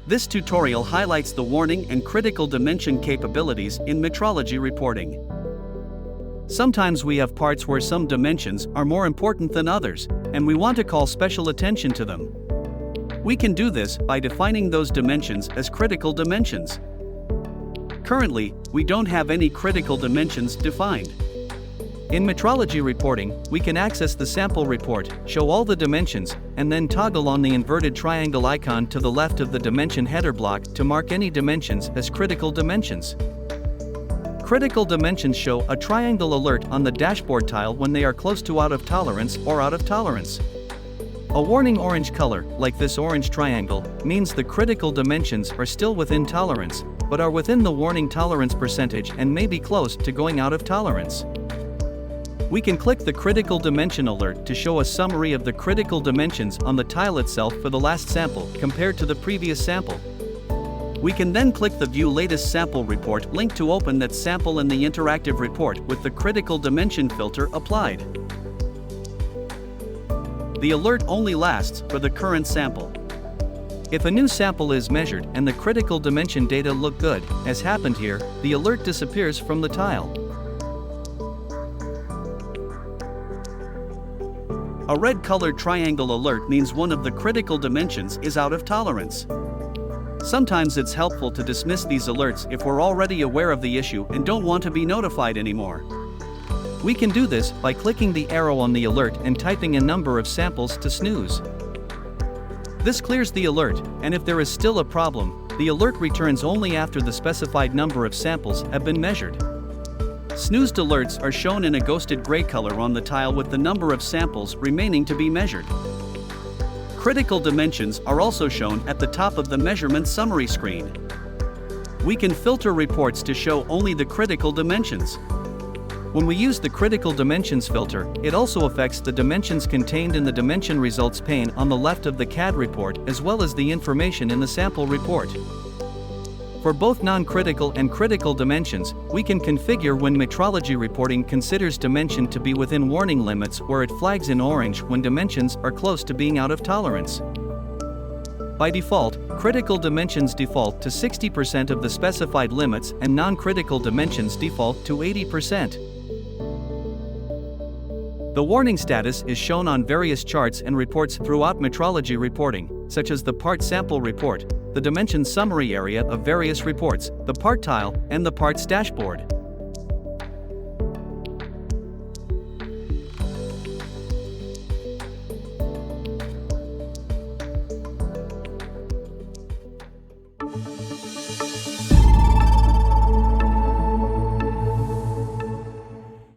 This tutorial highlights the warning and critical dimension capabilities in metrology reporting. Sometimes we have parts where some dimensions are more important than others, and we want to call special attention to them. We can do this by defining those dimensions as critical dimensions. Currently, we don't have any critical dimensions defined. In metrology reporting, we can access the sample report, show all the dimensions, and then toggle on the inverted triangle icon to the left of the dimension header block to mark any dimensions as critical dimensions. Critical dimensions show a triangle alert on the dashboard tile when they are close to out of tolerance or out of tolerance. A warning orange color, like this orange triangle, means the critical dimensions are still within tolerance, but are within the warning tolerance percentage and may be close to going out of tolerance. We can click the critical dimension alert to show a summary of the critical dimensions on the tile itself for the last sample compared to the previous sample. We can then click the View Latest Sample Report link to open that sample in the interactive report with the critical dimension filter applied. The alert only lasts for the current sample. If a new sample is measured and the critical dimension data look good, as happened here, the alert disappears from the tile. A red-colored triangle alert means one of the critical dimensions is out of tolerance. Sometimes it's helpful to dismiss these alerts if we're already aware of the issue and don't want to be notified anymore. We can do this by clicking the arrow on the alert and typing a number of samples to snooze. This clears the alert, and if there is still a problem, the alert returns only after the specified number of samples have been measured. Snoozed alerts are shown in a ghosted gray color on the tile with the number of samples remaining to be measured. Critical dimensions are also shown at the top of the measurement summary screen. We can filter reports to show only the critical dimensions. When we use the critical dimensions filter, it also affects the dimensions contained in the dimension results pane on the left of the CAD report as well as the information in the sample report. For both non-critical and critical dimensions, we can configure when metrology reporting considers dimension to be within warning limits where it flags in orange when dimensions are close to being out of tolerance. By default, critical dimensions default to 60% of the specified limits and non-critical dimensions default to 80%. The warning status is shown on various charts and reports throughout metrology reporting, such as the part sample report, the dimension summary area of various reports, the part tile, and the parts dashboard.